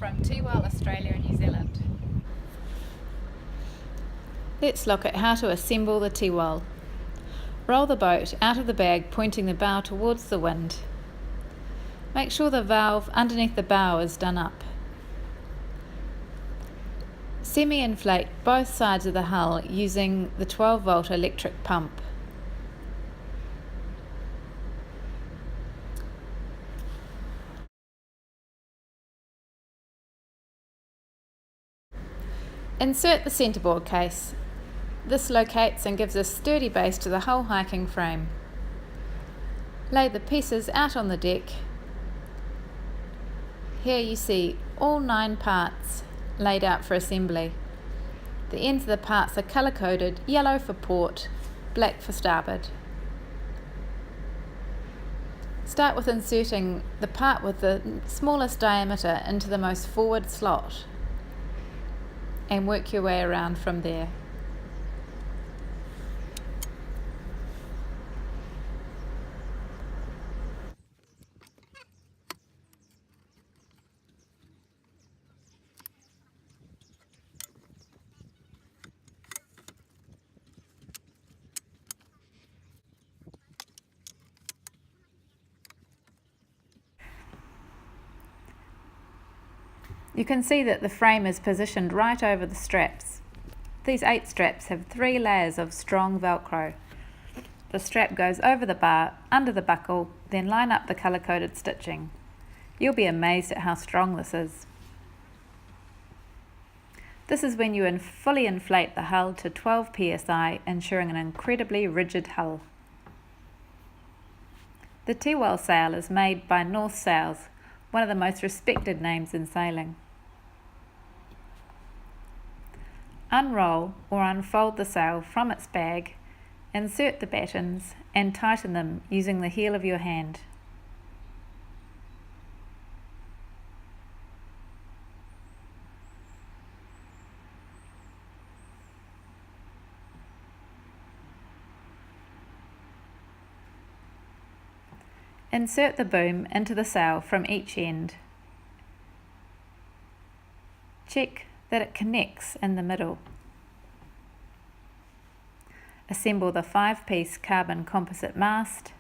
from Tiwal, Australia and New Zealand. Let's look at how to assemble the Tiwal. Roll the boat out of the bag, pointing the bow towards the wind. Make sure the valve underneath the bow is done up. Semi-inflate both sides of the hull using the 12-volt electric pump. Insert the centreboard case. This locates and gives a sturdy base to the whole hiking frame. Lay the pieces out on the deck. Here you see all 9 parts laid out for assembly. The ends of the parts are colour-coded, yellow for port, black for starboard. Start with inserting the part with the smallest diameter into the most forward slot and work your way around from there. You can see that the frame is positioned right over the straps. These 8 straps have 3 layers of strong Velcro. The strap goes over the bar, under the buckle, then line up the colour-coded stitching. You'll be amazed at how strong this is. This is when you fully inflate the hull to 12 psi, ensuring an incredibly rigid hull. The Tiwal sail is made by North Sails, one of the most respected names in sailing. Unroll or unfold the sail from its bag, insert the battens and tighten them using the heel of your hand. Insert the boom into the sail from each end. Check that it connects in the middle. Assemble the 5-piece carbon composite mast.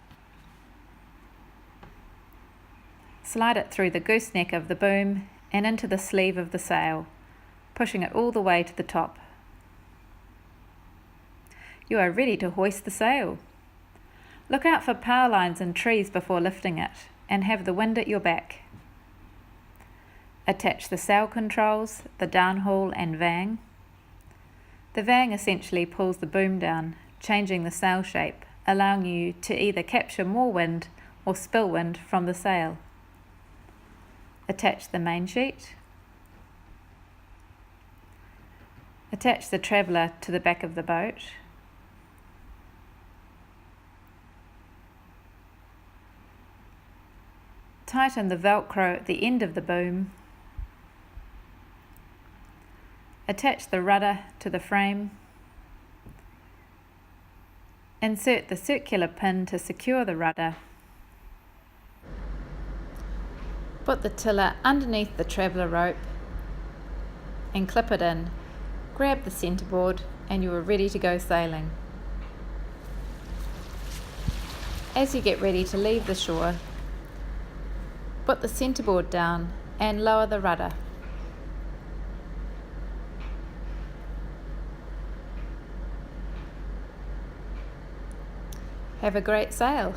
Slide it through the gooseneck of the boom and into the sleeve of the sail, pushing it all the way to the top. You are ready to hoist the sail. Look out for power lines and trees before lifting it, and have the wind at your back. Attach the sail controls, the downhaul and vang. The vang essentially pulls the boom down, changing the sail shape, allowing you to either capture more wind or spill wind from the sail. Attach the main sheet. Attach the traveller to the back of the boat. Tighten the Velcro at the end of the boom. Attach the rudder to the frame. Insert the circular pin to secure the rudder. Put the tiller underneath the traveller rope and clip it in. Grab the centreboard and you are ready to go sailing. As you get ready to leave the shore, put the centreboard down and lower the rudder. Have a great sail.